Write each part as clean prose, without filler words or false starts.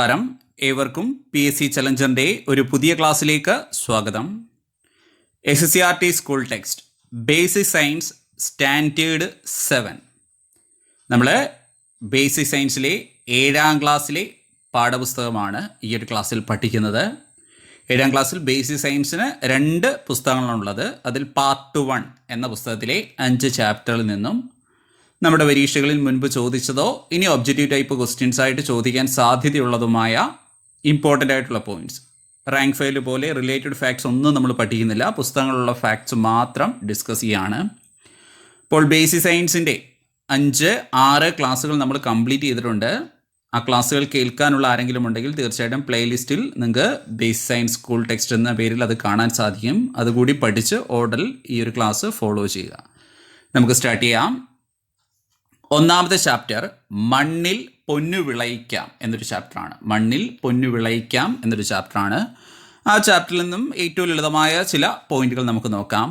നമസ്കാരം, ഏവർക്കും PSC ചലഞ്ചറിൻ്റെ ഒരു പുതിയ ക്ലാസ്സിലേക്ക് സ്വാഗതം. SSCRT school text basic science standard 7 നമ്മൾ ബേസിക് സയൻസിലെ 7ാം ക്ലാസ്സിലെ പാഠപുസ്തകമാണ് ഈ ഒരു ക്ലാസ്സിൽ പഠിക്കുന്നത്. 7ാം ക്ലാസ്സിൽ ബേസിക് സയൻസിന് 2 പുസ്തകങ്ങളാണുള്ളത്. അതിൽ പാർട്ട് 1 എന്ന പുസ്തകത്തിലെ 5 ചാപ്റ്ററിൽ നിന്നും നമ്മുടെ പരീക്ഷകളിൽ മുൻപ് ചോദിച്ചതോ ഇനി ഒബ്ജക്റ്റീവ് ടൈപ്പ് ക്വസ്റ്റ്യൻസ് ആയിട്ട് ചോദിക്കാൻ സാധ്യതയുള്ളതുമായ ഇമ്പോർട്ടൻ്റ് ആയിട്ടുള്ള പോയിൻറ്റ്സ്, റാങ്ക് ഫയൽ പോലെ റിലേറ്റഡ് ഫാക്ട്സ് ഒന്നും നമ്മൾ പഠിക്കുന്നില്ല, പുസ്തകങ്ങളിലുള്ള ഫാക്ട്സ് മാത്രം ഡിസ്കസ് ചെയ്യുകയാണ്. ഇപ്പോൾ ബേസിക് സയൻസിൻ്റെ 5-6 ക്ലാസ്സുകൾ നമ്മൾ കംപ്ലീറ്റ് ചെയ്തിട്ടുണ്ട്. ആ ക്ലാസ്സുകൾ കേൾക്കാനുള്ള ആരെങ്കിലും ഉണ്ടെങ്കിൽ തീർച്ചയായിട്ടും പ്ലേലിസ്റ്റിൽ നിങ്ങൾക്ക് ബേസിക് സയൻസ് സ്കൂൾ ടെക്സ്റ്റ് എന്ന പേരിൽ അത് കാണാൻ സാധിക്കും. അതുകൂടി പഠിച്ച് ഓർഡറിൽ ഈ ഒരു ക്ലാസ് ഫോളോ ചെയ്യുക. നമുക്ക് സ്റ്റാർട്ട് ചെയ്യാം. ഒന്നാമത്തെ ചാപ്റ്റർ മണ്ണിൽ പൊന്നു വിളയിക്കാം എന്നൊരു ചാപ്റ്ററാണ്. മണ്ണിൽ പൊന്നു വിളയിക്കാം എന്നൊരു ചാപ്റ്ററാണ്. ആ ചാപ്റ്ററിൽ നിന്നും ഏറ്റവും ലളിതമായ ചില പോയിന്റുകൾ നമുക്ക് നോക്കാം.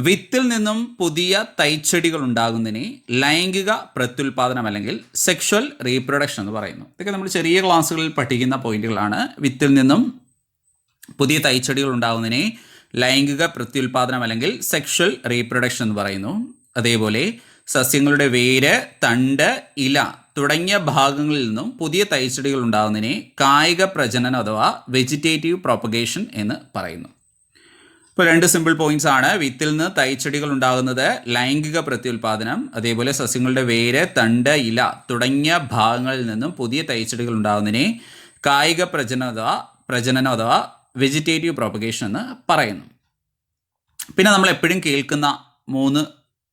വിത്തിൽ നിന്നും പുതിയ തൈച്ചെടികൾ ഉണ്ടാകുന്നതിനെ ലൈംഗിക പ്രത്യുൽപാദനം അല്ലെങ്കിൽ സെക്ഷൽ റീപ്രൊഡക്ഷൻ എന്ന് പറയുന്നു. ഇതൊക്കെ നമ്മൾ ചെറിയ ക്ലാസ്സുകളിൽ പഠിക്കുന്ന പോയിന്റുകളാണ്. വിത്തിൽ നിന്നും പുതിയ തൈച്ചെടികൾ ഉണ്ടാകുന്നതിനെ ലൈംഗിക പ്രത്യുൽപാദനം അല്ലെങ്കിൽ സെക്ഷൽ റീപ്രൊഡക്ഷൻ എന്ന് പറയുന്നു. അതേപോലെ സസ്യങ്ങളുടെ വേര്, തണ്ട്, ഇല തുടങ്ങിയ ഭാഗങ്ങളിൽ നിന്നും പുതിയ തൈച്ചെടികൾ ഉണ്ടാകുന്നതിനെ കായിക പ്രജനനം അഥവാ വെജിറ്റേറ്റീവ് പ്രൊപ്പഗേഷൻ എന്ന് പറയുന്നു. ഇപ്പോൾ 2 സിമ്പിൾ പോയിന്റ്സ് ആണ്. വിത്തിൽ നിന്ന് തൈച്ചെടികൾ ഉണ്ടാകുന്നത് ലൈംഗിക പ്രത്യുൽപാദനം, അതേപോലെ സസ്യങ്ങളുടെ വേര്, തണ്ട്, ഇല തുടങ്ങിയ ഭാഗങ്ങളിൽ നിന്നും പുതിയ തൈച്ചെടികൾ ഉണ്ടാകുന്നതിനെ കായിക പ്രജനനം അഥവാ വെജിറ്റേറ്റീവ് പ്രൊപ്പഗേഷൻ എന്ന് പറയുന്നു. പിന്നെ നമ്മൾ എപ്പോഴും കേൾക്കുന്ന 3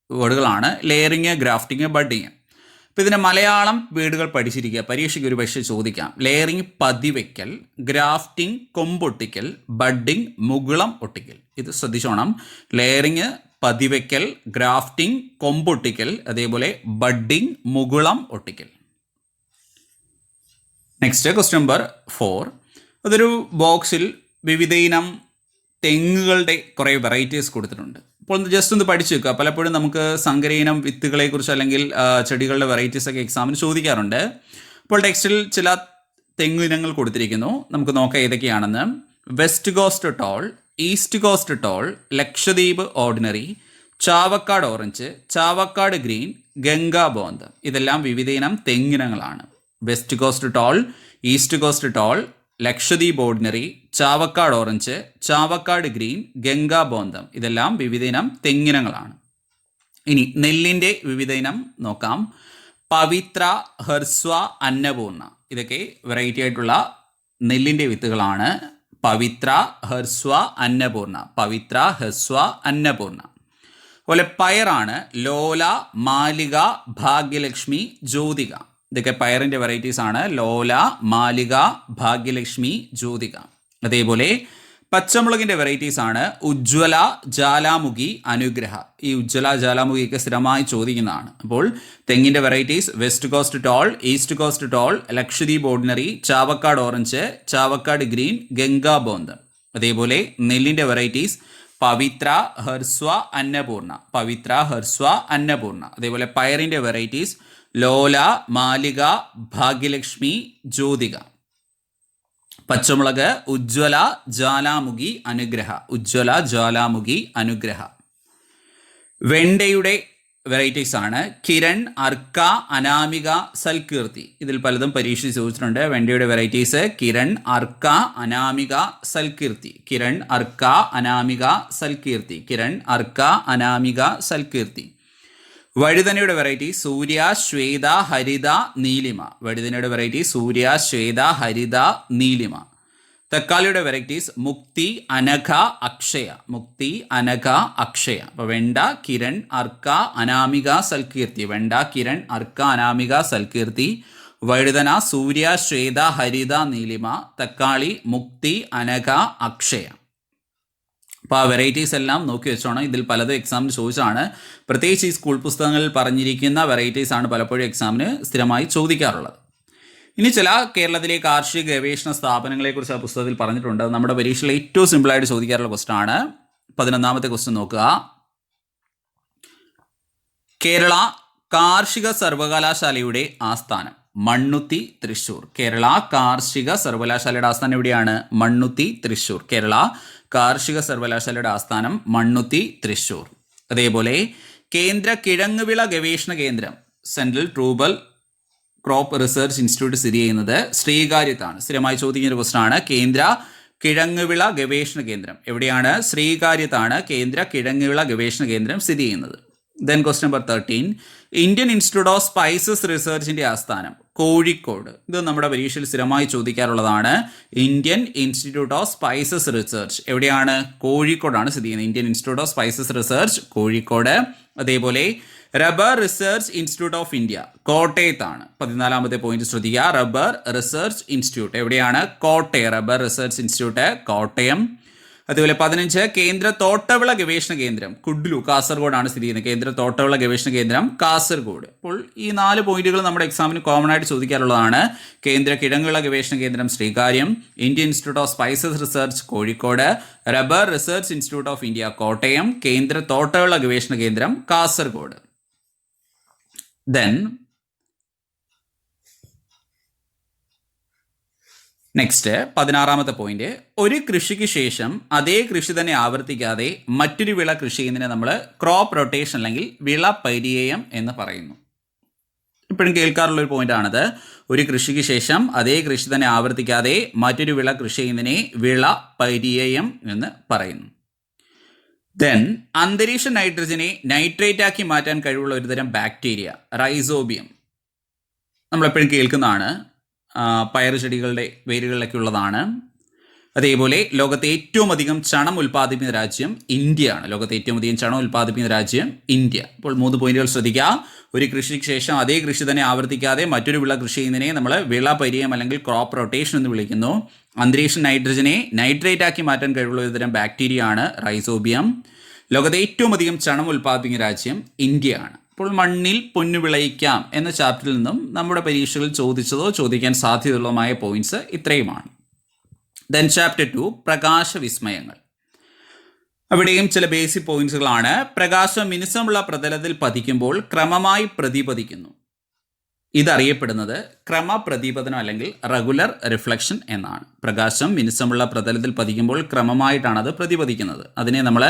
വേർഡുകളാണ് ലെയറിങ്, ഗ്രാഫ്റ്റിങ്, ബഡ്ഡിങ്. അപ്പോൾ ഇതിൻ്റെ മലയാളം വേർഡുകൾ പഠിച്ചിരിക്കുക. പരീക്ഷയ്ക്ക് ഒരു പക്ഷേ ചോദിക്കാം. ലെയറിങ് പതിവയ്ക്കൽ, ഗ്രാഫ്റ്റിംഗ് കൊമ്പൊട്ടിക്കൽ, ബഡ്ഡിങ് മുകുളം ഒട്ടിക്കൽ. ഇത് ശ്രദ്ധിച്ചോണം. ലെയറിങ് പതിവയ്ക്കൽ, ഗ്രാഫ്റ്റിംഗ് കൊമ്പൊട്ടിക്കൽ, അതേപോലെ ബഡ്ഡിങ് മുകുളം ഒട്ടിക്കൽ. Next question number 4. അതൊരു ബോക്സിൽ വിവിധയിനം തെങ്ങുകളുടെ കുറേ വെറൈറ്റീസ് കൊടുത്തിട്ടുണ്ട്. അപ്പോൾ ജസ്റ്റ് ഒന്ന് പഠിച്ചു വെക്കുക. പലപ്പോഴും നമുക്ക് സങ്കരയിനം വിത്തുകളെക്കുറിച്ച് അല്ലെങ്കിൽ ചെടികളുടെ വെറൈറ്റീസ് ഒക്കെ എക്സാമിന് ചോദിക്കാറുണ്ട്. അപ്പോൾ ടെക്സ്റ്റിൽ ചില തെങ്ങിനങ്ങൾ കൊടുത്തിരിക്കുന്നു. നമുക്ക് നോക്കാം ഏതൊക്കെയാണെന്ന്. West coast tall, east coast tall, Lakshadweep ordinary, Chavakkad orange, Chavakkad green, Ganga Bonth. ഇതെല്ലാം വിവിധയിനം തെങ്ങിനങ്ങളാണ്. West coast tall, east coast tall, Lakshadweep ordinary, Chavakkad orange, Chavakkad green, Ganga Bondam. ഇതെല്ലാം വിവിധയിനം തെങ്ങിനങ്ങളാണ്. ഇനി നെല്ലിൻ്റെ വിവിധയിനം നോക്കാം. പവിത്ര, ഹെർസ്വ, അന്നപൂർണ. ഇതൊക്കെ വെറൈറ്റി ആയിട്ടുള്ള നെല്ലിൻ്റെ വിത്തുകളാണ്. പവിത്ര, ഹെർസ്വ, അന്നപൂർണ. പവിത്ര, ഹെർസ്വ, അന്നപൂർണ. അതുപോലെ പയറാണ്. ലോല, മാലിക, ഭാഗ്യലക്ഷ്മി, ജ്യോതിക. ഇതൊക്കെ പയറിൻ്റെ വെറൈറ്റീസ് ആണ്. ലോല, മാലിക, ഭാഗ്യലക്ഷ്മി, ജ്യോതിക. അതേപോലെ പച്ചമുളകിൻ്റെ വെറൈറ്റീസ് ആണ്. ഉജ്ജ്വല, ജ്വാലാമുഖി, അനുഗ്രഹ. ഈ ഉജ്ജ്വല, ജ്വാലാമുഖിയൊക്കെ സ്ഥിരമായി ചോദിക്കുന്നതാണ്. അപ്പോൾ തെങ്ങിൻ്റെ varieties west coast tall, east coast tall, Lakshadweep ordinary, Chavakkad orange, Chavakkad green, Ganga Bonth. അതേപോലെ നെല്ലിൻ്റെ വെറൈറ്റീസ് പവിത്ര, ഹെർസ്വ, അന്നപൂർണ. പവിത്ര, ഹെർസ്വ, അന്നപൂർണ. അതേപോലെ പയറിൻ്റെ വെറൈറ്റീസ് ലോല, മാലിക, ഭാഗ്യലക്ഷ്മി, ജ്യോതിക. പച്ചമുളക് ഉജ്ജ്വല, ജ്വാലാമുഖി, അനുഗ്രഹ. ഉജ്ജ്വല, ജ്വാലാമുഖി, അനുഗ്രഹ. വെണ്ടയുടെ വെറൈറ്റീസ് ആണ്. കിരൺ, അർക്ക, അനാമിക, സൽകീർത്തി. ഇതിൽ പലതും പരീക്ഷ ചോദിച്ചിട്ടുണ്ട്. വെണ്ടയുടെ വെറൈറ്റീസ് കിരൺ, അർക്ക, അനാമിക, സൽകീർത്തി. കിരൺ, അർക്ക, അനാമിക, സൽകീർത്തി. കിരൺ, അർക്ക, അനാമിക, സൽകീർത്തി. വഴുതനയുടെ വെറൈറ്റി സൂര്യ, ശ്വേത, ഹരിത, നീലിമ. വഴുതനയുടെ വെറൈറ്റി സൂര്യ, ശ്വേത, ഹരിത, നീലിമ. തക്കാളിയുടെ വെറൈറ്റീസ് മുക്തി, അനഘ, അക്ഷയ. മുക്തി, അനഘ, അക്ഷയ. അപ്പോൾ വെണ്ട, കിരൺ, അർക്ക, അനാമിക, സൽകീർത്തി. വെണ്ട, കിരൺ, അർക്ക, അനാമിക, സൽകീർത്തി. വഴുതന സൂര്യ, ശ്വേത, ഹരിത, നീലിമ. തക്കാളി മുക്തി, അനഘ, അക്ഷയ. അപ്പോൾ ആ വെറൈറ്റീസ് എല്ലാം നോക്കി വെച്ചോണം. ഇതിൽ പലതും എക്സാമിന് ചോദിച്ചാണ്. പ്രത്യേകിച്ച് ഈ സ്കൂൾ പുസ്തകങ്ങളിൽ പറഞ്ഞിരിക്കുന്ന വെറൈറ്റീസ് ആണ് പലപ്പോഴും എക്സാമിന് സ്ഥിരമായി ചോദിക്കാറുള്ളത്. ഇനി ചില കേരളത്തിലെ കാർഷിക ഗവേഷണ സ്ഥാപനങ്ങളെക്കുറിച്ച് ആ പുസ്തകത്തിൽ പറഞ്ഞിട്ടുണ്ട്. നമ്മുടെ പരീക്ഷയിൽ ഏറ്റവും സിമ്പിളായിട്ട് ചോദിക്കാറുള്ള ക്വസ്റ്റൻ ആണ്. 11ാമത്തെ ക്വസ്റ്റൻ നോക്കുക. കേരള കാർഷിക സർവകലാശാലയുടെ ആസ്ഥാനം. മണ്ണുത്തി തൃശ്ശൂർ. കേരള കാർഷിക സർവകലാശാലയുടെ ആസ്ഥാനം എവിടെയാണ്? മണ്ണുത്തി തൃശ്ശൂർ. കേരള കാർഷിക സർവകലാശാലയുടെ ആസ്ഥാനം മണ്ണുത്തി തൃശ്ശൂർ. അതേപോലെ കേന്ദ്ര കിഴങ്ങുവിള ഗവേഷണ കേന്ദ്രം സെൻട്രൽ ട്രൂബൽ ക്രോപ്പ് റിസർച്ച് ഇൻസ്റ്റിറ്റ്യൂട്ട് സ്ഥിതി ചെയ്യുന്നത് ശ്രീകാര്യത്താണ്. സ്ഥിരമായി ചോദിക്കുന്ന ഒരു ക്വസ്റ്റൻ ആണ്. കേന്ദ്ര കിഴങ്ങുവിള ഗവേഷണ കേന്ദ്രം എവിടെയാണ്? ശ്രീകാര്യത്താണ് കേന്ദ്ര കിഴങ്ങുവിള ഗവേഷണ കേന്ദ്രം സ്ഥിതി ചെയ്യുന്നത്. Then question number 13, Indian institute of spices റിസർച്ചിൻ്റെ ആസ്ഥാനം കോഴിക്കോട്. ഇത് നമ്മുടെ പരീക്ഷയിൽ സ്ഥിരമായി ചോദിക്കാറുള്ളതാണ്. Indian institute of spices research എവിടെയാണ്? കോഴിക്കോടാണ് സ്ഥിതി ചെയ്യുന്നത്. Indian institute of spices research Kozhikode. അതേപോലെ rubber research institute of India കോട്ടയത്താണ്. 14ാമത്തെ പോയിന്റ് ശ്രദ്ധിക്കുക. റബ്ബർ റിസർച്ച് ഇൻസ്റ്റിറ്റ്യൂട്ട് എവിടെയാണ്? Kottayam. Rubber research institute Kottayam. അതുപോലെ 15, കേന്ദ്ര തോട്ടവിള ഗവേഷണ കേന്ദ്രം കുഡ്ലു കാസർഗോഡാണ് സ്ഥിതി ചെയ്യുന്നത്. കേന്ദ്ര തോട്ടവിള ഗവേഷണ കേന്ദ്രം കാസർഗോഡ്. അപ്പോൾ ഈ 4 പോയിന്റുകൾ നമ്മുടെ എക്സാമിന് കോമൺ ആയിട്ട് ചോദിക്കാറുള്ളതാണ്. കേന്ദ്ര കിഴങ്ങുവിള ഗവേഷണ കേന്ദ്രം Sreekaryam, Indian institute of spices research Kozhikode, rubber research institute of India Kottayam, കേന്ദ്ര തോട്ടവിള ഗവേഷണ കേന്ദ്രം കാസർഗോഡ്. ദെൻ നെക്സ്റ്റ് 16ാമത്തെ പോയിന്റ്, ഒരു കൃഷിക്ക് ശേഷം അതേ കൃഷി തന്നെ ആവർത്തിക്കാതെ മറ്റൊരു വിള കൃഷി ചെയ്യുന്നതിനെ നമ്മൾ ക്രോപ്പ് റൊട്ടേഷൻ അല്ലെങ്കിൽ വിള പര്യയം എന്ന് പറയുന്നു. ഇപ്പോഴും കേൾക്കാറുള്ള ഒരു പോയിന്റ് ആണത്. ഒരു കൃഷിക്ക് ശേഷം അതേ കൃഷി തന്നെ ആവർത്തിക്കാതെ മറ്റൊരു വിള കൃഷി ചെയ്യുന്നതിനെ വിള പര്യയം എന്ന് പറയുന്നു. ദെൻ അന്തരീക്ഷ നൈട്രജനെ നൈട്രേറ്റ് ആക്കി മാറ്റാൻ കഴിവുള്ള ഒരുതരം ബാക്ടീരിയ റൈസോബിയം നമ്മളെപ്പോഴും കേൾക്കുന്നതാണ്. പയർ ചെടികളുടെ വേരുകളിലൊക്കെ ഉള്ളതാണ്. അതേപോലെ ലോകത്തെ ഏറ്റവും അധികം ചണം ഉൽപ്പാദിപ്പിക്കുന്ന രാജ്യം ഇന്ത്യയാണ്. ലോകത്തെ ഏറ്റവും അധികം ചണം ഉൽപ്പാദിപ്പിക്കുന്ന രാജ്യം ഇന്ത്യ. അപ്പോൾ 3 പോയിന്റുകൾ ശ്രദ്ധിക്കുക. ഒരു കൃഷിക്ക് ശേഷം അതേ കൃഷി തന്നെ ആവർത്തിക്കാതെ മറ്റൊരു വിള കൃഷി ചെയ്യുന്നതിനെ നമ്മൾ വിള പര്യയം അല്ലെങ്കിൽ ക്രോപ്പ് റൊട്ടേഷൻ എന്ന് വിളിക്കുന്നു. അന്തരീക്ഷ നൈട്രജനെ നൈട്രേറ്റ് ആക്കി മാറ്റാൻ കഴിവുള്ള ഒരുതരം ബാക്ടീരിയ ആണ് റൈസോബിയം. ലോകത്തെ ഏറ്റവും അധികം ചണം ഉൽപ്പാദിപ്പിക്കുന്ന രാജ്യം ഇന്ത്യയാണ്. അപ്പോൾ മണ്ണിൽ പൊന്നു വിളയിക്കാം എന്ന ചാപ്റ്ററിൽ നിന്നും നമ്മുടെ പരീക്ഷകളിൽ ചോദിച്ചതോ ചോദിക്കാൻ സാധ്യതയുള്ളതുമായ പോയിന്റ്സ് ഇത്രയുമാണ്. Then chapter 2 പ്രകാശവിസ്മയങ്ങൾ. അവിടെയും ചില ബേസിക് പോയിന്റ്സുകളാണ്. പ്രകാശം മിനുസമുള്ള പ്രതലത്തിൽ പതിക്കുമ്പോൾ ക്രമമായി പ്രതിപദിക്കുന്നു. ഇതറിയപ്പെടുന്നത് ക്രമപ്രതിപതനം അല്ലെങ്കിൽ റെഗുലർ റിഫ്ലക്ഷൻ എന്നാണ്. പ്രകാശം മിനുസമുള്ള പ്രതലത്തിൽ പതിക്കുമ്പോൾ ക്രമമായിട്ടാണ് അത് പ്രതിപദിക്കുന്നത്. അതിനെ നമ്മൾ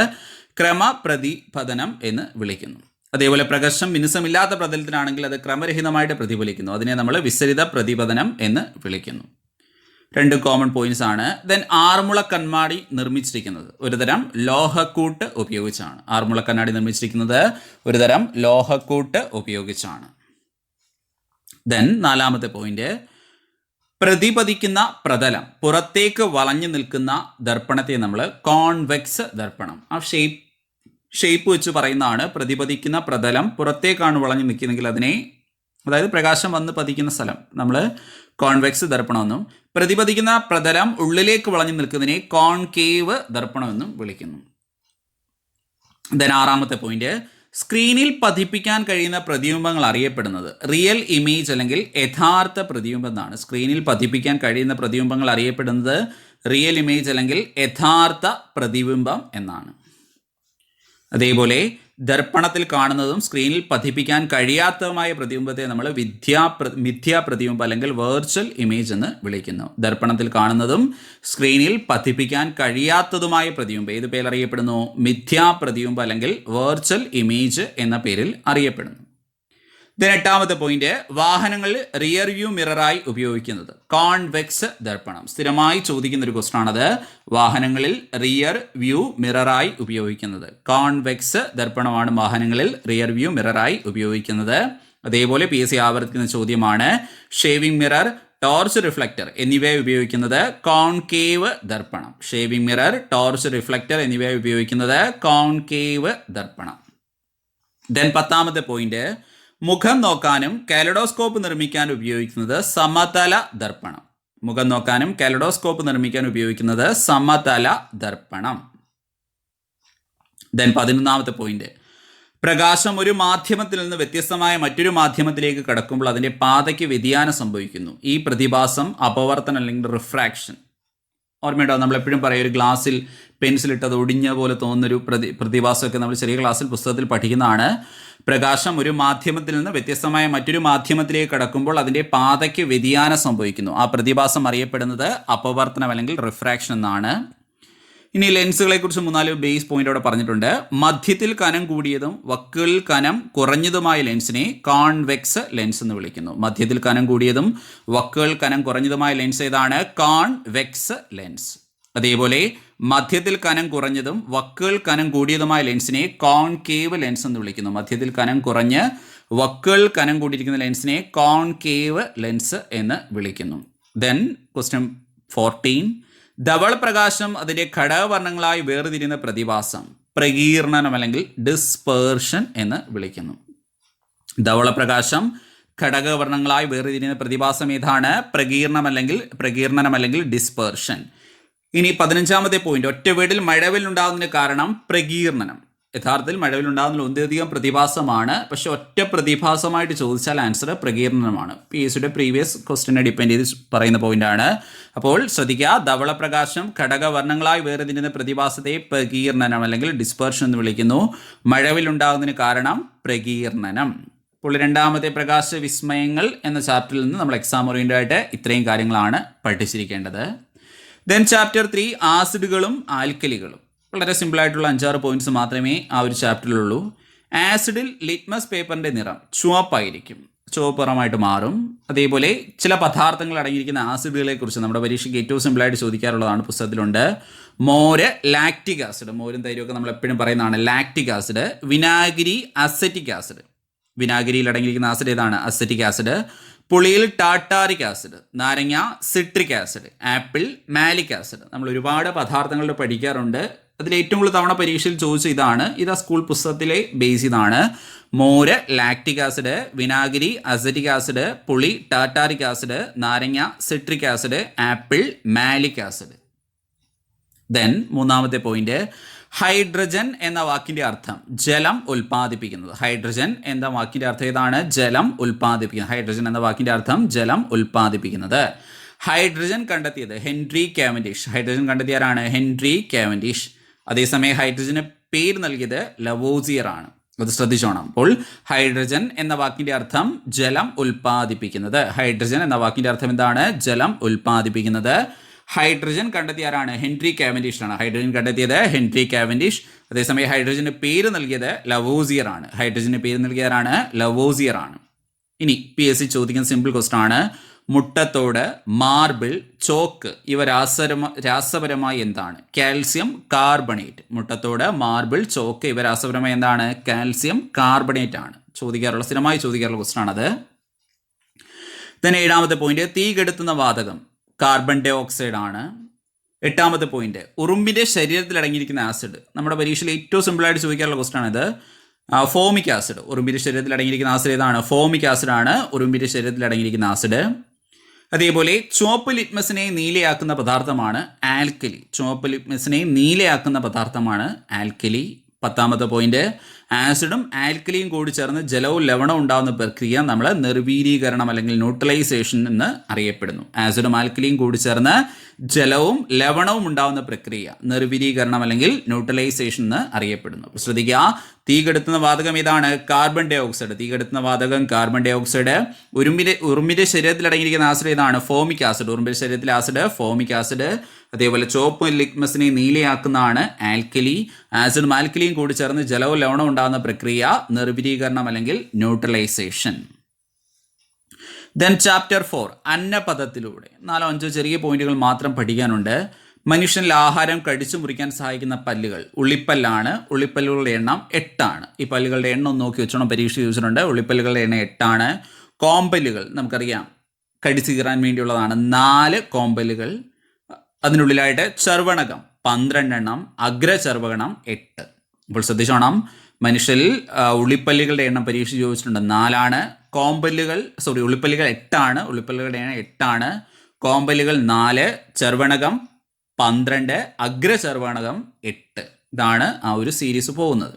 ക്രമപ്രതിപതനം എന്ന് വിളിക്കുന്നു. അതേപോലെ പ്രകാശം മിനുസമില്ലാത്ത പ്രതലത്തിലാണെങ്കിൽ അത് ക്രമരഹിതമായിട്ട് പ്രതിഫലിക്കുന്നു. അതിനെ നമ്മൾ വിസരിത പ്രതിപതനം എന്ന് വിളിക്കുന്നു. 2 കോമൺ പോയിന്റ്സ് ആണ്. ദെൻ ആറന്മുള കണ്ണാടി നിർമ്മിച്ചിരിക്കുന്നത് ഒരുതരം ലോഹക്കൂട്ട് ഉപയോഗിച്ചാണ്. ആറന്മുള കണ്ണാടി നിർമ്മിച്ചിരിക്കുന്നത് ഒരുതരം ലോഹക്കൂട്ട് ഉപയോഗിച്ചാണ്. ദെൻ 4ാമത്തെ പോയിന്റ്, പ്രതിപദിക്കുന്ന പ്രതലം പുറത്തേക്ക് വളഞ്ഞു നിൽക്കുന്ന ദർപ്പണത്തെ നമ്മൾ കോൺവെക്സ് ദർപ്പണം, ആ ഷേപ്പ് വെച്ച് പറയുന്നതാണ്. പ്രതിപദിക്കുന്ന പ്രതലം പുറത്തേക്കാണ് വളഞ്ഞു നിൽക്കുന്നതെങ്കിൽ അതിനെ, അതായത് പ്രകാശം വന്ന് പതിക്കുന്ന സ്ഥലം, നമ്മൾ കോൺവെക്സ് ദർപ്പണമെന്നും പ്രതിപദിക്കുന്ന പ്രതലം ഉള്ളിലേക്ക് വളഞ്ഞു നിൽക്കുന്നതിനെ കോൺകേവ് ദർപ്പണമെന്നും വിളിക്കുന്നു. ദെൻ 6ാമത്തെ പോയിന്റ്, സ്ക്രീനിൽ പതിപ്പിക്കാൻ കഴിയുന്ന പ്രതിബിംബങ്ങൾ അറിയപ്പെടുന്നത് റിയൽ ഇമേജ് അല്ലെങ്കിൽ യഥാർത്ഥ പ്രതിബിംബം എന്നാണ്. സ്ക്രീനിൽ പതിപ്പിക്കാൻ കഴിയുന്ന പ്രതിബിംബങ്ങൾ അറിയപ്പെടുന്നത് റിയൽ ഇമേജ് അല്ലെങ്കിൽ യഥാർത്ഥ പ്രതിബിംബം എന്നാണ്. അതേപോലെ ദർപ്പണത്തിൽ കാണുന്നതും സ്ക്രീനിൽ പതിപ്പിക്കാൻ കഴിയാത്തതുമായ പ്രതിബിംബത്തെ നമ്മൾ മിഥ്യാ പ്രതിബിംബം അല്ലെങ്കിൽ വെർച്വൽ ഇമേജ് എന്ന് വിളിക്കുന്നു. ദർപ്പണത്തിൽ കാണുന്നതും സ്ക്രീനിൽ പതിപ്പിക്കാൻ കഴിയാത്തതുമായ പ്രതിബിംബം ഏത് പേരിൽ അറിയപ്പെടുന്നു? മിഥ്യാ പ്രതിബിംബം അല്ലെങ്കിൽ വെർച്വൽ ഇമേജ് എന്ന പേരിൽ അറിയപ്പെടുന്നു. ദെൻ 8ാമത്തെ പോയിന്റ്, വാഹനങ്ങളിൽ റിയർ വ്യൂ മിററായി ഉപയോഗിക്കുന്നത് കോൺവെക്സ് ദർപ്പണം. സ്ഥിരമായി ചോദിക്കുന്ന ഒരു ക്വസ്റ്റൻ ആണത്. വാഹനങ്ങളിൽ റിയർ വ്യൂ മിററായി ഉപയോഗിക്കുന്നത് കോൺവെക്സ് ദർപ്പണമാണ് വാഹനങ്ങളിൽ റിയർ വ്യൂ മിററായി ഉപയോഗിക്കുന്നത്. അതേപോലെ PSC ആവർത്തിക്കുന്ന ചോദ്യമാണ്. ഷേവിംഗ് മിറർ, ടോർച്ച് റിഫ്ലക്ടർ എന്നിവയെ ഉപയോഗിക്കുന്നത് കോൺകേവ് ദർപ്പണം. ഷേവിംഗ് മിറർ, ടോർച്ച് റിഫ്ലക്ടർ എന്നിവയെ ഉപയോഗിക്കുന്നത് കോൺകേവ് ദർപ്പണം. ദെൻ 10ാമത്തെ പോയിന്റ്, മുഖം നോക്കാനും കാലഡോസ്കോപ്പ് നിർമ്മിക്കാനും ഉപയോഗിക്കുന്നത് സമതല ദർപ്പണം. മുഖം നോക്കാനും കാലഡോസ്കോപ്പ് നിർമ്മിക്കാൻ ഉപയോഗിക്കുന്നത് സമതല ദർപ്പണം. ദെൻ 11ാമത്തെ പോയിന്റ്, പ്രകാശം ഒരു മാധ്യമത്തിൽ നിന്ന് വ്യത്യസ്തമായ മറ്റൊരു മാധ്യമത്തിലേക്ക് കടക്കുമ്പോൾ അതിൻ്റെ പാതയ്ക്ക് വ്യതിയാനം സംഭവിക്കുന്നു. ഈ പ്രതിഭാസം അപവർത്തനം അല്ലെങ്കിൽ റിഫ്രാക്ഷൻ. ഓർമ്മയുണ്ടോ? നമ്മളെപ്പോഴും പറയും ഒരു ഗ്ലാസ്സിൽ പെൻസിലിട്ടത് ഒടിഞ്ഞ പോലെ തോന്നുന്നൊരു പ്രതിഭാസമൊക്കെ നമ്മൾ ചെറിയ ക്ലാസ്സിൽ പുസ്തകത്തിൽ പഠിക്കുന്നതാണ്. പ്രകാശം ഒരു മാധ്യമത്തിൽ നിന്ന് വ്യത്യസ്തമായ മറ്റൊരു മാധ്യമത്തിലേക്ക് കടക്കുമ്പോൾ അതിൻ്റെ പാതയ്ക്ക് വ്യതിയാനം സംഭവിക്കുന്നു. ആ പ്രതിഭാസം അറിയപ്പെടുന്നത് അപവർത്തനം അല്ലെങ്കിൽ റിഫ്രാക്ഷൻ എന്നാണ്. ഇനി ലെൻസുകളെ കുറിച്ച് 3-4 ബേസ് പോയിന്റ് അവിടെ പറഞ്ഞിട്ടുണ്ട്. മധ്യത്തിൽ കനം കൂടിയതും വക്കുകളിൽ കനം കുറഞ്ഞതുമായ ലെൻസിനെ കോൺവെക്സ് ലെൻസ് എന്ന് വിളിക്കുന്നു. മധ്യത്തിൽ കനം കൂടിയതും വക്കുകൾ കനം കുറഞ്ഞതുമായ ലെൻസ് ഏതാണ്? Convex lens. അതേപോലെ മധ്യത്തിൽ കനം കുറഞ്ഞതും വക്കുകൾ കനം കൂടിയതുമായ ലെൻസിനെ കോൺകേവ് ലെൻസ് എന്ന് വിളിക്കുന്നു. മധ്യത്തിൽ കനം കുറഞ്ഞ് വക്കുകൾ കനം കൂടിയിരിക്കുന്ന ലെൻസിനെ കോൺകേവ് ലെൻസ് എന്ന് വിളിക്കുന്നു. Then question 14. ധവളപ്രകാശം അതിൻ്റെ ഘടകവർണ്ണങ്ങളായി വേർതിരിയുന്ന പ്രതിഭാസം പ്രകീർണനം അല്ലെങ്കിൽ ഡിസ്പേർഷൻ എന്ന് വിളിക്കുന്നു. ധവളപ്രകാശം ഘടകവർണ്ണങ്ങളായി വേർതിരിയുന്ന പ്രതിഭാസം ഏതാണ്? പ്രകീർണനം അല്ലെങ്കിൽ ഡിസ്പേർഷൻ. ഇനി 15ാമത്തെ പോയിന്റ്, ഒറ്റ വീടിൽ മഴവിലുണ്ടാകുന്നതിന് കാരണം പ്രകീർണനം. യഥാർത്ഥത്തിൽ മഴവിലുണ്ടാകുന്ന ഒന്നിലധികം പ്രതിഭാസമാണ്, പക്ഷെ ഒറ്റ പ്രതിഭാസമായിട്ട് ചോദിച്ചാൽ ആൻസർ പ്രകീർണനമാണ്. PSCയുടെ പ്രീവിയസ് ക്വസ്റ്റ്യനെ ഡിപ്പെൻഡ് ചെയ്ത് പറയുന്ന പോയിന്റാണ്. അപ്പോൾ ശ്രദ്ധിക്കുക, ധവളപ്രകാശം ഘടകവർണ്ണങ്ങളായി വേർതിരിയുന്ന പ്രതിഭാസത്തെ പ്രകീർണനം അല്ലെങ്കിൽ ഡിസ്പേർഷൻ എന്ന് വിളിക്കുന്നു. മഴവിലുണ്ടാകുന്നതിന് കാരണം പ്രകീർണനം. അപ്പോൾ 2ാമത്തെ പ്രകാശ വിസ്മയങ്ങൾ എന്ന ചാപ്റ്ററിൽ നിന്ന് നമ്മൾ എക്സാം ഓറിയന്റഡ് ആയിട്ട് ഇത്രയും കാര്യങ്ങളാണ് പഠിച്ചിരിക്കേണ്ടത്. Then chapter 3 ആസിഡുകളും ആൽക്കലികളും. വളരെ സിമ്പിളായിട്ടുള്ള 5-6 പോയിന്റ്സ് മാത്രമേ ആ ഒരു ചാപ്റ്ററിലുള്ളൂ. ആസിഡിൽ ലിറ്റ്മസ് പേപ്പറിൻ്റെ നിറം ചുവപ്പായിരിക്കും, ചുവപ്പ് നിറമായിട്ട് മാറും. അതേപോലെ ചില പദാർത്ഥങ്ങൾ അടങ്ങിയിരിക്കുന്ന ആസിഡുകളെ കുറിച്ച് നമ്മുടെ പരീക്ഷയ്ക്ക് ഏറ്റവും സിമ്പിളായിട്ട് ചോദിക്കാറുള്ളതാണ്, പുസ്തകത്തിലുണ്ട്. മോര് ലാക്റ്റിക് ആസിഡ്, മോരും തൈരൊക്കെ നമ്മൾ എപ്പോഴും പറയുന്നതാണ് ലാക്റ്റിക് ആസിഡ്. വിനാഗിരി അസറ്റിക് ആസിഡ്, വിനാഗിരിയിൽ അടങ്ങിയിരിക്കുന്ന ആസിഡ് ഏതാണ്? Acetic acid. പുളിയിൽ ടാർട്ടാറിക് ആസിഡ്. നാരങ്ങ citric acid. Apple malic acid. നമ്മൾ ഒരുപാട് പദാർത്ഥങ്ങളുടെ പഠിക്കാറുണ്ട്. അതിൽ ഏറ്റവും കൂടുതൽ തവണ പരീക്ഷയിൽ ചോദിച്ച ഇതാ സ്കൂൾ പുസ്തകത്തിലെ ബേസ് ഇതാണ്. മോര് ലാക്റ്റിക് ആസിഡ്, വിനാഗിരി അസറ്റിക് ആസിഡ്, പുളി ടാർട്ടാറിക് ആസിഡ്, നാരങ്ങ citric acid, apple malic acid. Then 3ാമത്തെ പോയിന്റ്, ഹൈഡ്രജൻ എന്ന വാക്കിന്റെ അർത്ഥം ജലം ഉൽപ്പാദിപ്പിക്കുന്നത്. ഹൈഡ്രജൻ എന്ന വാക്കിന്റെ അർത്ഥം ഏതാണ്? ജലം ഉൽപ്പാദിപ്പിക്കുന്നത്. ഹൈഡ്രജൻ എന്ന വാക്കിന്റെ അർത്ഥം ജലം ഉൽപ്പാദിപ്പിക്കുന്നത്. ഹൈഡ്രജൻ കണ്ടെത്തിയത് ഹെൻറി കാവൻഡിഷ്. ഹൈഡ്രജൻ കണ്ടെത്തിയാരാണ്? Henry Cavendish. അതേസമയം ഹൈഡ്രജന് പേര് നൽകിയത് ലവോസിയർ ആണ്. അത് ശ്രദ്ധിച്ചോണം. അപ്പോൾ ഹൈഡ്രജൻ എന്ന വാക്കിന്റെ അർത്ഥം ജലം ഉൽപ്പാദിപ്പിക്കുന്നത്. ഹൈഡ്രജൻ എന്ന വാക്കിന്റെ അർത്ഥം എന്താണ്? ജലം ഉൽപ്പാദിപ്പിക്കുന്നത്. ഹൈഡ്രജൻ കണ്ടെത്തിയാരാണ്? ഹെൻറി കാവൻഡിഷ് ആണ്. ഹൈഡ്രജൻ കണ്ടെത്തിയത് ഹെൻറി കാവൻഡിഷ്. അതേസമയം ഹൈഡ്രജന് പേര് നൽകിയത് ലവോസിയർ ആണ്. ഹൈഡ്രജന് പേര് നൽകിയതാരാണ്? ലവോസിയർ ആണ്. ഇനി PSC ചോദിക്കുന്ന സിമ്പിൾ ക്വസ്റ്റൻ ആണ്. മുട്ടത്തോട്, മാർബിൾ, ചോക്ക് ഇവ രാസപരമായി എന്താണ്? Calcium carbonate. മുട്ടത്തോട്, മാർബിൾ, ചോക്ക് ഇവ രാസപരമായി എന്താണ്? കാൽസ്യം കാർബണേറ്റ് ആണ്. സ്ഥിരമായി ചോദിക്കാറുള്ള ക്വസ്റ്റൻ ആണത്. then 7ാമത്തെ പോയിന്റ്, തീ കെടുത്തുന്ന വാതകം കാർബൺ ഡൈ ഓക്സൈഡ് ആണ്. 8ാമത്തെ പോയിന്റ്, ഉറുമ്പിന്റെ ശരീരത്തിൽ അടങ്ങിയിരിക്കുന്ന ആസിഡ്. നമ്മുടെ പരീക്ഷയിൽ ഏറ്റവും സിമ്പിളായിട്ട് ചോദിക്കാറുള്ള ക്വസ്റ്റൻ ആണിത്. Formic acid. ഉറുമ്പിന്റെ ശരീരത്തിൽ അടങ്ങിയിരിക്കുന്ന ആസിഡ് ഏതാണ്? ഫോമിക് ആസിഡ് ആണ് ഉറുമ്പിന്റെ ശരീരത്തിൽ അടങ്ങിയിരിക്കുന്ന ആസിഡ്. അതേപോലെ ചുവപ്പ് ലിറ്റ്മസിനെ നീലയാക്കുന്ന പദാർത്ഥമാണ് ആൽക്കലി. ചുവപ്പ് ലിറ്റ്മസിനെ നീലയാക്കുന്ന പദാർത്ഥമാണ് ആൽക്കലി. 10ാമത്തെ പോയിന്റ്, ആസിഡും ആൽക്കലിയും കൂടി ചേർന്ന് ജലവും ലവണവും ഉണ്ടാകുന്ന പ്രക്രിയ നമ്മൾ നിർവീരീകരണം അല്ലെങ്കിൽ ന്യൂട്രലൈസേഷൻ എന്ന് അറിയപ്പെടുന്നു. ആസിഡും ആൽക്കലിയും കൂടി ചേർന്ന് ജലവും ലവണവും ഉണ്ടാകുന്ന പ്രക്രിയ നിർവീരീകരണം അല്ലെങ്കിൽ ന്യൂട്രലൈസേഷൻ എന്ന് അറിയപ്പെടുന്നു. ശ്രദ്ധിക്കുക, തീ കെടുത്തുന്ന വാതകം ഏതാണ്? Carbon dioxide. തീ കെടുത്തുന്ന വാതകം കാർബൺ ഡൈ ഓക്സൈഡ്. ഉറുമ്പിന്റെ ശരീരത്തിൽ അടങ്ങിയിരിക്കുന്ന ആസിഡ് ഏതാണ്? Formic acid. ഉറുമ്പിന്റെ ശരീരത്തിലെ ആസിഡ് ഫോമിക് ആസിഡ്. അതേപോലെ ചുവപ്പ് ലിറ്റ്മസിനെ നീലയാക്കുന്നതാണ് ആൽക്കലി. ആസിഡും ആൽക്കലിയും കൂടി ചേർന്ന് ജലവും ലവണവും ഉണ്ടാകുന്ന പ്രക്രിയ നിർവീരീകരണം അല്ലെങ്കിൽ ന്യൂട്രലൈസേഷൻ. Then chapter 4 അന്നപഥത്തിലൂടെ. 4-5 ചെറിയ പോയിന്റുകൾ മാത്രം പഠിക്കാനുണ്ട്. മനുഷ്യനിൽ ആഹാരം കടിച്ചു മുറിക്കാൻ സഹായിക്കുന്ന പല്ലുകൾ ഉള്ളിപ്പല്ലാണ്. ഉള്ളിപ്പല്ലുകളുടെ എണ്ണം 8 ആണ്. ഈ പല്ലുകളുടെ എണ്ണം ഒന്ന് നോക്കി വെച്ചോണം, പരീക്ഷ ചോദിച്ചിട്ടുണ്ട്. ഉള്ളിപ്പല്ലുകളുടെ എണ്ണം 8 ആണ്. കോമ്പല്ലുകൾ നമുക്കറിയാം കടിച്ചു കീറാൻ വേണ്ടിയുള്ളതാണ്, 4 കോമ്പല്ലുകൾ. അതിനുള്ളിലായിട്ട് ചർവണകം 12 എണ്ണം, അഗ്രചർവകണം 8. അപ്പോൾ ശ്രദ്ധിച്ചോണം, മനുഷ്യരിൽ ഉള്ളിപ്പല്ലുകളുടെ എണ്ണം പരീക്ഷ ചോദിച്ചിട്ടുണ്ട് 4 ആണ്. ഉള്ളിപ്പല്ലുകൾ 8 ആണ്. ഉള്ളിപ്പല്ലുകളുടെ എണ്ണം 8 ആണ്. കോമ്പല്ലുകൾ 4, ചർവണകം 12, അഗ്രചർവണകം 8. ഇതാണ് ആ ഒരു സീരീസ് പോകുന്നത്.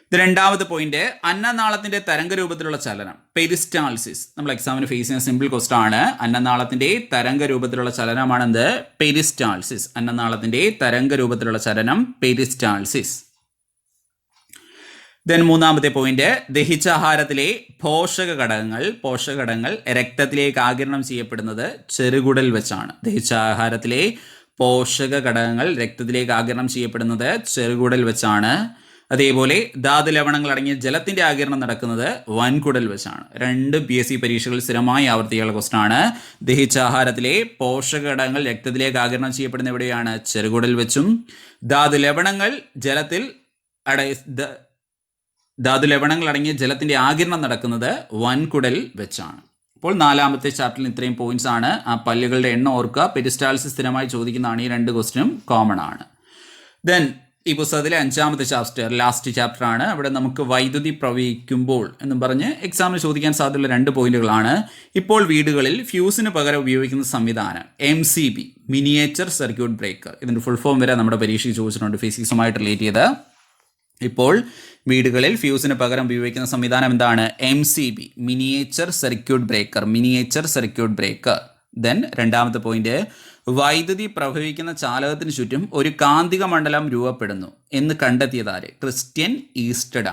ഇത് 2ാമത്തെ പോയിന്റ്, അന്നനാളത്തിന്റെ തരംഗരൂപത്തിലുള്ള ചലനം പെരിസ്റ്റാൾസിസ്. നമ്മൾ എക്സാമിന് ഫേസ് ചെയ്യുന്ന സിമ്പിൾ ക്വസ്റ്റൻ ആണ്. അന്നനാളത്തിന്റെ തരംഗരൂപത്തിലുള്ള ചലനമാണെന്ത്? പെരിസ്റ്റാൾസിസ്. അന്നനാളത്തിന്റെ തരംഗരൂപത്തിലുള്ള ചലനം പെരിസ്റ്റാൾസിസ്. ദെൻ മൂന്നാമത്തെ പോയിന്റ്, ദഹിച്ച ആഹാരത്തിലെ പോഷകഘടകങ്ങൾ രക്തത്തിലേക്ക് ആഗിരണം ചെയ്യപ്പെടുന്നത് ചെറുകുടൽ വെച്ചാണ്. ദഹിച്ച ആഹാരത്തിലെ പോഷകഘടകങ്ങൾ രക്തത്തിലേക്ക് ആഗിരണം ചെയ്യപ്പെടുന്നത് ചെറുകുടൽ വെച്ചാണ്. അതേപോലെ ധാതു ലവണങ്ങൾ അടങ്ങിയ ജലത്തിന്റെ ആഗിരണം നടക്കുന്നത് വൻകുടൽ വെച്ചാണ്. 2 PSC പരീക്ഷകൾ സ്ഥിരമായി ആവർത്തിയുള്ള ക്വസ്റ്റൻ ആണ്. ദഹിച്ച ആഹാരത്തിലെ പോഷകഘടകങ്ങൾ രക്തത്തിലേക്ക് ആഗിരണം ചെയ്യപ്പെടുന്ന എവിടെയാണ്? ചെറുകുടൽ വെച്ചും. ധാതു ലവണങ്ങൾ അടങ്ങിയ ജലത്തിന്റെ ആഗിരണം നടക്കുന്നത് വൻകുടൽ വെച്ചാണ്. അപ്പോൾ 4ാമത്തെ ചാപ്റ്ററിൽ ഇത്രയും പോയിന്റ്സ് ആണ്. ആ പല്ലുകളുടെ എണ്ണം ഓർക്കുക. പെരിസ്റ്റാൾസിസ് സ്ഥിരമായി ചോദിക്കുന്നതാണ്. ഈ 2 ക്വസ്റ്റനും കോമൺ ആണ്. ദെൻ ഈ പുസ്തകത്തിലെ 5ാമത്തെ ലാസ്റ്റ് ചാപ്റ്റർ ആണ്. അവിടെ നമുക്ക് വൈദ്യുതി പ്രവഹിക്കുമ്പോൾ എന്നും പറഞ്ഞ് എക്സാമിന് ചോദിക്കാൻ സാധ്യതയുള്ള 2 പോയിന്റുകളാണ്. ഇപ്പോൾ വീടുകളിൽ ഫ്യൂസിന് പകരം ഉപയോഗിക്കുന്ന സംവിധാനം MCB, മിനിയേച്ചർ സർക്യൂട്ട് ബ്രേക്കർ. ഇതിൻ്റെ ഫുൾ ഫോം വരെ നമ്മുടെ പരീക്ഷയ്ക്ക് ചോദിച്ചിട്ടുണ്ട്, ഫിസിക്സുമായിട്ട് റിലേറ്റ് ചെയ്ത്. ഇപ്പോൾ വീടുകളിൽ ഫ്യൂസിന് പകരം ഉപയോഗിക്കുന്ന സംവിധാനം എന്താണ്? MCB, miniature circuit breaker. Then 2ാമത്തെ പോയിന്റ്, വൈദ്യുതി പ്രവഹിക്കുന്ന ചാലകത്തിന് ചുറ്റും ഒരു കാന്തിക മണ്ഡലം രൂപപ്പെടുന്നു എന്ന് കണ്ടെത്തിയത് ആര്? ക്രിസ്ത്യൻ ഈസ്റ്റഡ്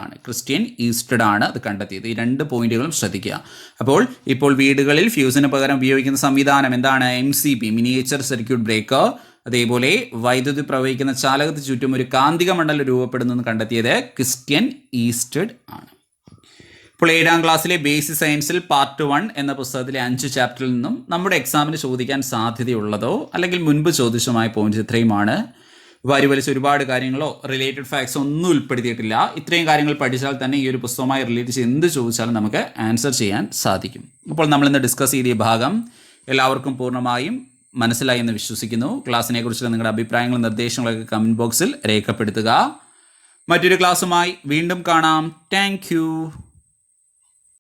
ആണ് അത് കണ്ടെത്തിയത്. ഈ 2 പോയിന്റുകളും ശ്രദ്ധിക്കുക. അപ്പോൾ ഇപ്പോൾ വീടുകളിൽ ഫ്യൂസിന് പകരം ഉപയോഗിക്കുന്ന സംവിധാനം എന്താണ്? MCB, miniature circuit breaker. അതേപോലെ വൈദ്യുതി പ്രവഹിക്കുന്ന ചാലകത്തിന് ചുറ്റും ഒരു കാന്തിക മണ്ഡലം രൂപപ്പെടുന്നു എന്ന് കണ്ടെത്തിയത് ക്രിസ്ത്യൻ ഈസ്റ്റഡ് ആണ്. ഇപ്പോൾ 7ാം ക്ലാസ്സിലെ ബേസിക് സയൻസിൽ പാർട്ട് 1 എന്ന പുസ്തകത്തിലെ 5 ചാപ്റ്ററിൽ നിന്നും നമ്മുടെ എക്സാമിന് ചോദിക്കാൻ സാധ്യതയുള്ളതോ അല്ലെങ്കിൽ മുൻപ് ചോദിച്ചതുമായ പോയിന്റ്സ് ഇത്രയുമാണ്. വലിച്ച് ഒരുപാട് കാര്യങ്ങളോ റിലേറ്റഡ് ഫാക്ട്സോ ഒന്നും ഉൾപ്പെടുത്തിയിട്ടില്ല. ഇത്രയും കാര്യങ്ങൾ പഠിച്ചാൽ തന്നെ ഈ ഒരു പുസ്തകവുമായി റിലേറ്റ് ചെയ്ത് എന്ത് ചോദിച്ചാലും നമുക്ക് ആൻസർ ചെയ്യാൻ സാധിക്കും. അപ്പോൾ നമ്മളിന്ന് ഡിസ്കസ് ചെയ്ത ഭാഗം എല്ലാവർക്കും പൂർണ്ണമായും മനസ്സിലായി എന്ന് വിശ്വസിക്കുന്നു. ക്ലാസ്സിനെ കുറിച്ചുള്ള നിങ്ങളുടെ അഭിപ്രായങ്ങളും നിർദ്ദേശങ്ങളൊക്കെ കമൻറ്റ് ബോക്സിൽ രേഖപ്പെടുത്തുക. മറ്റൊരു ക്ലാസ്സുമായി വീണ്ടും കാണാം. Thank you.